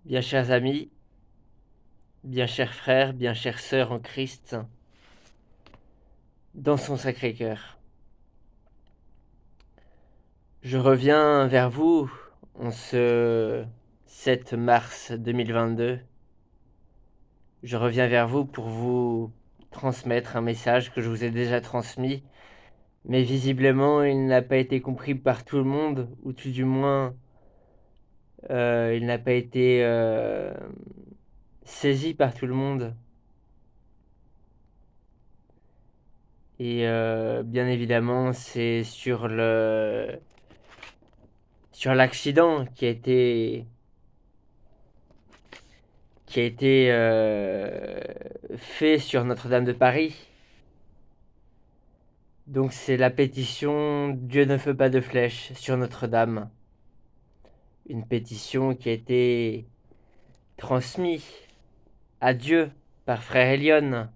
Bien chers amis, bien chers frères, bien chères sœurs en Christ, dans son Sacré-Cœur. Je reviens vers vous en ce 7 mars 2022. Je reviens vers vous pour vous transmettre un message que je vous ai déjà transmis, mais visiblement il n'a pas été compris par tout le monde, ou tout du moins il n'a pas été saisi par tout le monde. Et bien évidemment, c'est sur l'accident qui a été fait sur Notre-Dame de Paris. Donc c'est la pétition Dieu ne fait pas de flèche sur Notre-Dame. Une pétition qui a été transmise à Dieu par Frère Elion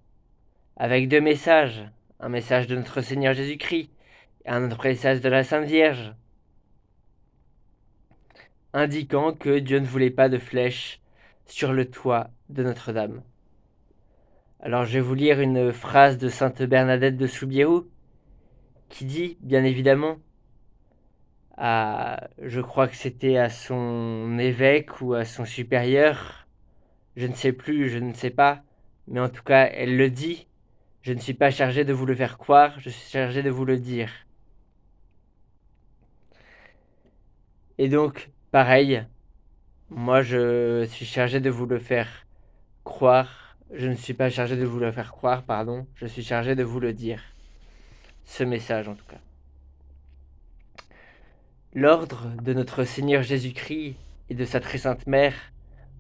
avec deux messages. Un message de notre Seigneur Jésus-Christ et un autre message de la Sainte Vierge, indiquant que Dieu ne voulait pas de flèche sur le toit de Notre-Dame. Alors je vais vous lire une phrase de Sainte Bernadette de Soubirous qui dit, bien évidemment, je crois que c'était à son évêque ou à son supérieur, je ne sais plus, je ne sais pas, mais en tout cas elle le dit, je ne suis pas chargé de vous le faire croire, je suis chargé de vous le dire. Et donc, pareil, moi je suis chargé de vous le faire croire, je ne suis pas chargé de vous le faire croire, pardon, je suis chargé de vous le dire. Ce message en tout cas. L'ordre de notre Seigneur Jésus-Christ et de sa très sainte mère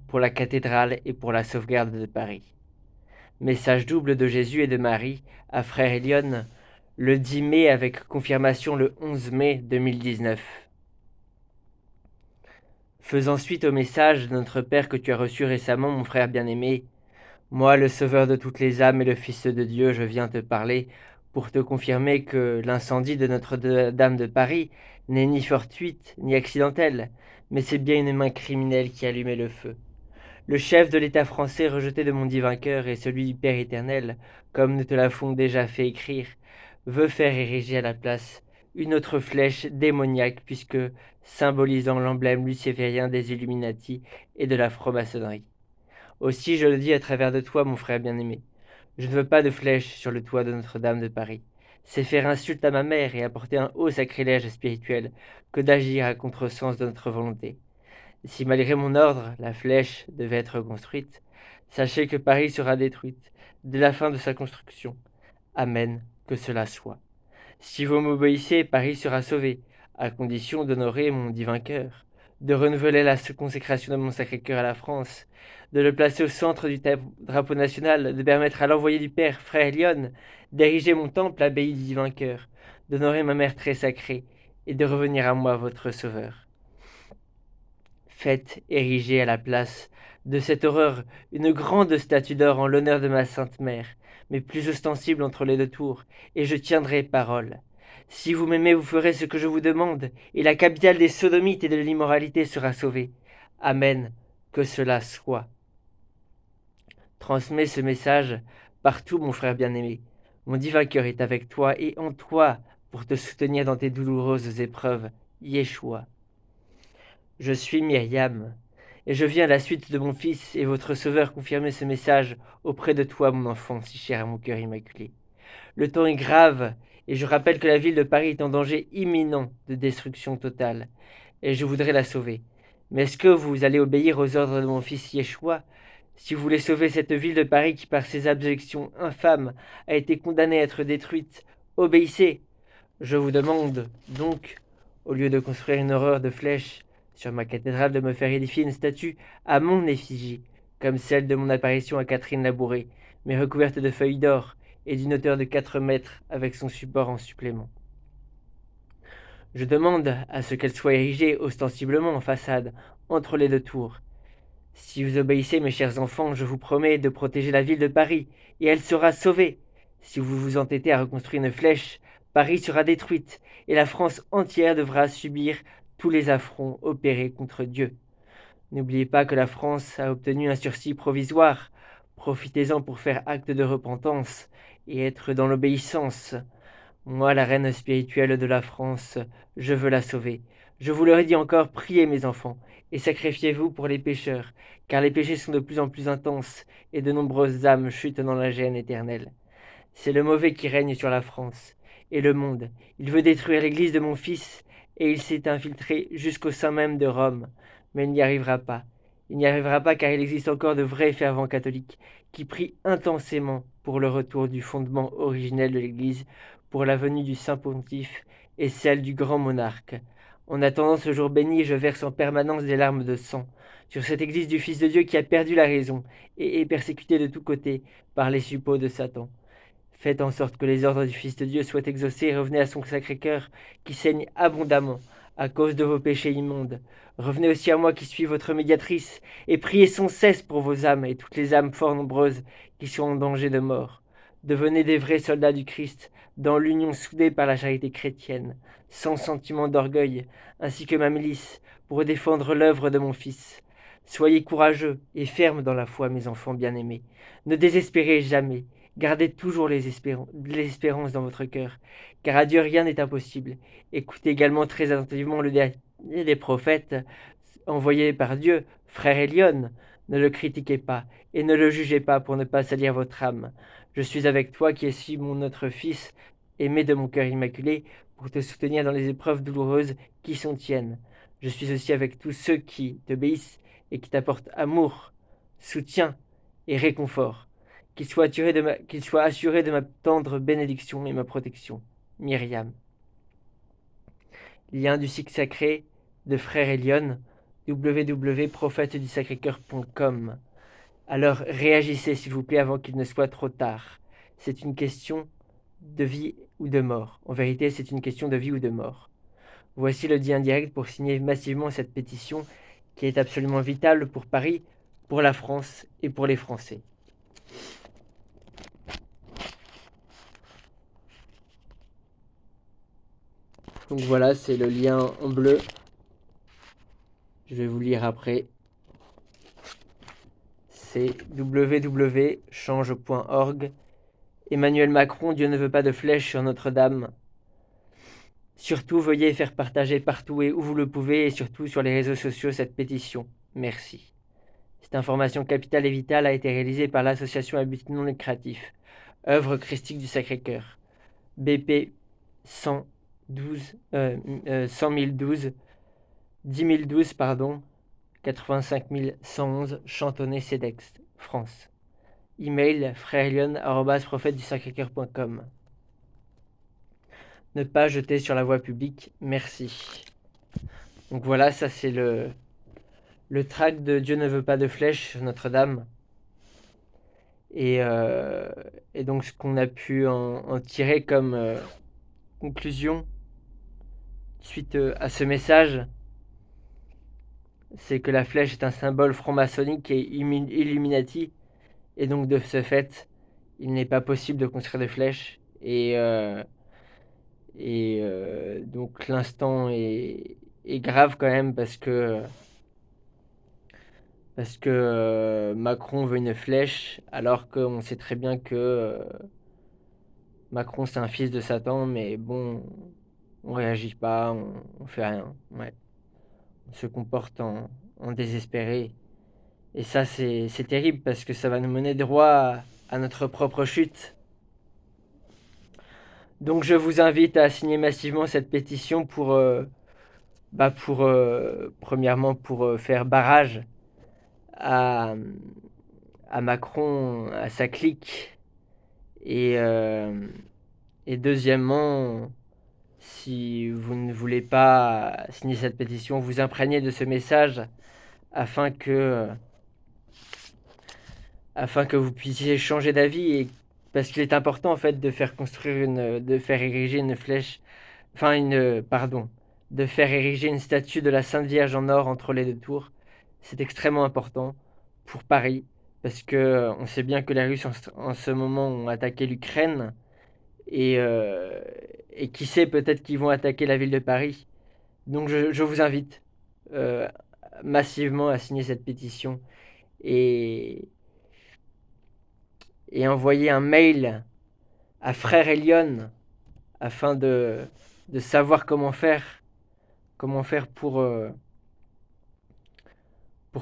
pour la cathédrale et pour la sauvegarde de Paris. Message double de Jésus et de Marie à Frère Elion le 10 mai avec confirmation le 11 mai 2019. Faisant suite au message de notre Père que tu as reçu récemment, mon frère bien-aimé, moi, le Sauveur de toutes les âmes et le Fils de Dieu, je viens te parler pour te confirmer que l'incendie de Notre-Dame de Paris n'est ni fortuite ni accidentelle, mais c'est bien une main criminelle qui a allumé le feu. Le chef de l'État français rejeté de mon divin cœur et celui du Père éternel, comme nous te l'avons déjà fait écrire, veut faire ériger à la place une autre flèche démoniaque puisque symbolisant l'emblème luciférien des Illuminati et de la franc-maçonnerie. Aussi je le dis à travers de toi, mon frère bien-aimé, je ne veux pas de flèche sur le toit de Notre-Dame de Paris. C'est faire insulte à ma mère et apporter un haut sacrilège spirituel que d'agir à contresens de notre volonté. Si malgré mon ordre, la flèche devait être construite, sachez que Paris sera détruite dès la fin de sa construction. Amen, que cela soit. Si vous m'obéissez, Paris sera sauvé, à condition d'honorer mon divin cœur, de renouveler la consécration de mon sacré cœur à la France, de le placer au centre du drapeau national, de permettre à l'envoyé du Père, frère Lyon, d'ériger mon temple, l'abbaye du divin cœur, d'honorer ma mère très sacrée, et de revenir à moi, votre sauveur. Faites ériger à la place de cette horreur une grande statue d'or en l'honneur de ma sainte mère, mais plus ostensible entre les deux tours, et je tiendrai parole. Si vous m'aimez, vous ferez ce que je vous demande, et la capitale des sodomites et de l'immoralité sera sauvée. Amen, que cela soit. Transmets ce message partout, mon frère bien-aimé. Mon divin cœur est avec toi et en toi pour te soutenir dans tes douloureuses épreuves. Yeshua. Je suis Myriam, et je viens à la suite de mon Fils et votre Sauveur confirmer ce message auprès de toi, mon enfant, si cher à mon cœur immaculé. Le temps est grave, et je rappelle que la ville de Paris est en danger imminent de destruction totale, et je voudrais la sauver. Mais est-ce que vous allez obéir aux ordres de mon fils Yeshua? Si vous voulez sauver cette ville de Paris qui, par ses abjections infâmes, a été condamnée à être détruite, obéissez. Je vous demande, donc, au lieu de construire une horreur de flèches sur ma cathédrale, de me faire édifier une statue à mon effigie, comme celle de mon apparition à Catherine Labouré, mais recouverte de feuilles d'or et d'une hauteur de 4 mètres avec son support en supplément. Je demande à ce qu'elle soit érigée ostensiblement en façade, entre les deux tours. Si vous obéissez, mes chers enfants, je vous promets de protéger la ville de Paris, et elle sera sauvée. Si vous vous entêtez à reconstruire une flèche, Paris sera détruite, et la France entière devra subir tous les affronts opérés contre Dieu. N'oubliez pas que la France a obtenu un sursis provisoire. Profitez-en pour faire acte de repentance et être dans l'obéissance. Moi, la reine spirituelle de la France, je veux la sauver. Je vous le redis encore, priez mes enfants, et sacrifiez-vous pour les pécheurs, car les péchés sont de plus en plus intenses, et de nombreuses âmes chutent dans la gêne éternelle. C'est le mauvais qui règne sur la France et le monde. Il veut détruire l'église de mon fils, et il s'est infiltré jusqu'au sein même de Rome. Mais il n'y arrivera pas. Il n'y arrivera pas car il existe encore de vrais fervents catholiques qui prient intensément pour le retour du fondement originel de l'église, pour la venue du Saint Pontife et celle du grand monarque. En attendant ce jour béni, je verse en permanence des larmes de sang sur cette église du Fils de Dieu qui a perdu la raison et est persécutée de tous côtés par les suppôts de Satan. Faites en sorte que les ordres du Fils de Dieu soient exaucés et revenez à son sacré cœur qui saigne abondamment à cause de vos péchés immondes. Revenez aussi à moi qui suis votre médiatrice et priez sans cesse pour vos âmes et toutes les âmes fort nombreuses qui sont en danger de mort. Devenez des vrais soldats du Christ dans l'union soudée par la charité chrétienne, sans sentiment d'orgueil, ainsi que ma milice, pour défendre l'œuvre de mon Fils. Soyez courageux et fermes dans la foi, mes enfants bien-aimés. Ne désespérez jamais. Gardez toujours l'espérance dans votre cœur, car à Dieu rien n'est impossible. Écoutez également très attentivement le dernier des prophètes envoyé par Dieu, frère Elion. Ne le critiquez pas et ne le jugez pas pour ne pas salir votre âme. Je suis avec toi qui es mon notre Fils, aimé de mon cœur immaculé, pour te soutenir dans les épreuves douloureuses qui sont tiennes. Je suis aussi avec tous ceux qui t'obéissent et qui t'apportent amour, soutien et réconfort. Qu'il soit assuré de ma tendre bénédiction et ma protection. Myriam. Lien du cycle sacré de Frère Elion, www.prophetedusacrécoeur.com. Alors réagissez s'il vous plaît avant qu'il ne soit trop tard. C'est une question de vie ou de mort. En vérité, c'est une question de vie ou de mort. Voici le lien direct pour signer massivement cette pétition qui est absolument vitale pour Paris, pour la France et pour les Français. Donc voilà, c'est le lien en bleu. Je vais vous lire après. C'est www.change.org. Emmanuel Macron, Dieu ne veut pas de flèches sur Notre-Dame. Surtout, veuillez faire partager partout et où vous le pouvez, et surtout sur les réseaux sociaux, cette pétition. Merci. Cette information capitale et vitale a été réalisée par l'association à but non lucratif, Œuvre Christique du Sacré-Cœur, BP 112, 100 012, 10 012, pardon, 85 111, Chantonnay-Cedex, France. Email frèrelion@prophetedusacrécoeur.com. Ne pas jeter sur la voie publique, merci. Donc voilà, ça c'est le tract de Dieu ne veut pas de flèches sur Notre-Dame. Et, euh, et donc ce qu'on a pu en tirer comme conclusion suite à ce message, c'est que la flèche est un symbole franc-maçonnique et Illuminati, et donc de ce fait, il n'est pas possible de construire de flèches. Donc l'instant est grave quand même parce que Macron veut une flèche, alors qu'on sait très bien que Macron c'est un fils de Satan, mais bon, on réagit pas, on fait rien. Ouais. On se comporte en désespéré. Et ça c'est terrible parce que ça va nous mener droit à notre propre chute. Donc je vous invite à signer massivement cette pétition premièrement pour faire barrage à, à Macron, à sa clique, et, euh, et deuxièmement, si vous ne voulez pas signer cette pétition, vous imprégnez de ce message afin que, afin que vous puissiez changer d'avis, et parce qu'il est important en fait de faire de faire ériger une flèche, de faire ériger une statue de la Sainte Vierge en or entre les deux tours. C'est extrêmement important pour Paris, parce que on sait bien que les Russes en ce moment ont attaqué l'Ukraine, et, euh, et qui sait, peut-être qu'ils vont attaquer la ville de Paris. Donc je vous invite euh, massivement à signer cette pétition et, et envoyer un mail à Frère Elion afin de savoir comment faire pour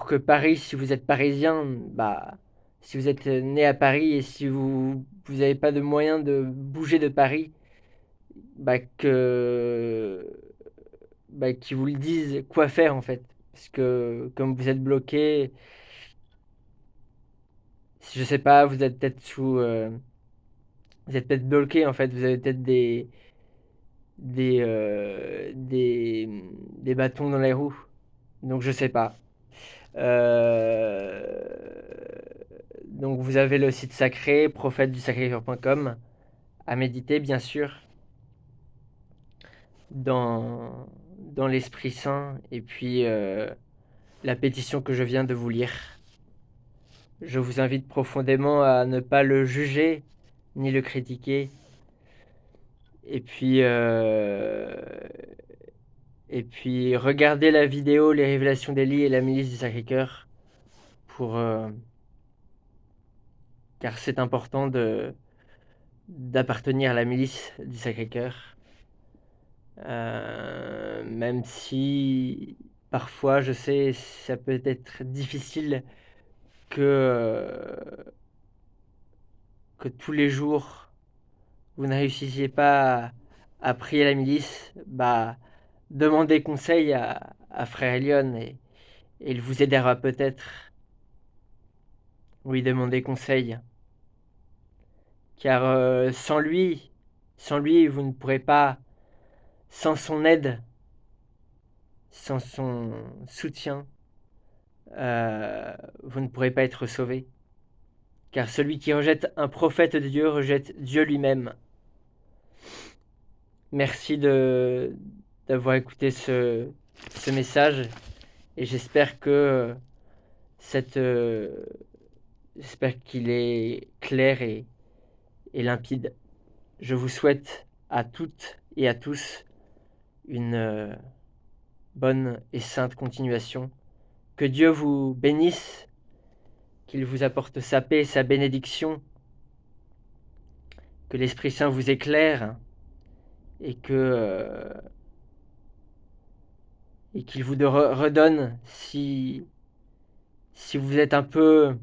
que Paris, si vous êtes parisien, bah, si vous êtes né à Paris et si vous n'avez pas de moyen de bouger de Paris, bah, qu'ils vous le disent quoi faire en fait. Parce que comme vous êtes bloqué, si je sais pas, vous êtes peut-être bloqué en fait, vous avez peut-être des, euh, des, des bâtons dans les roues. Donc je sais pas. Euh, donc vous avez le site sacré, prophète-du-sacré-cœur.com, à méditer bien sûr, dans l'Esprit Saint, et puis la pétition que je viens de vous lire. Je vous invite profondément à ne pas le juger, ni le critiquer, et puis, euh, et puis regardez la vidéo Les Révélations d'Élie et la milice du Sacré-Cœur, pour, car c'est important d'appartenir à la milice du Sacré-Cœur. Même si parfois, je sais, ça peut être difficile que, que tous les jours, vous ne réussissiez pas à prier la milice, bah, demandez conseil à Frère Elion et il vous aidera peut-être. Oui, demandez conseil. Car sans lui, vous ne pourrez pas, sans son aide, sans son soutien, vous ne pourrez pas être sauvé. Car celui qui rejette un prophète de Dieu rejette Dieu lui-même. Merci d'avoir écouté ce message et cette, euh, j'espère qu'il est clair et limpide. Je vous souhaite à toutes et à tous une bonne et sainte continuation. Que Dieu vous bénisse, qu'il vous apporte sa paix et sa bénédiction, que l'Esprit Saint vous éclaire et et qu'il vous redonne si vous êtes un peu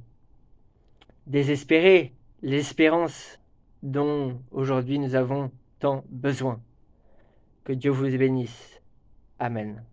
désespéré, l'espérance dont aujourd'hui nous avons tant besoin. Que Dieu vous bénisse. Amen.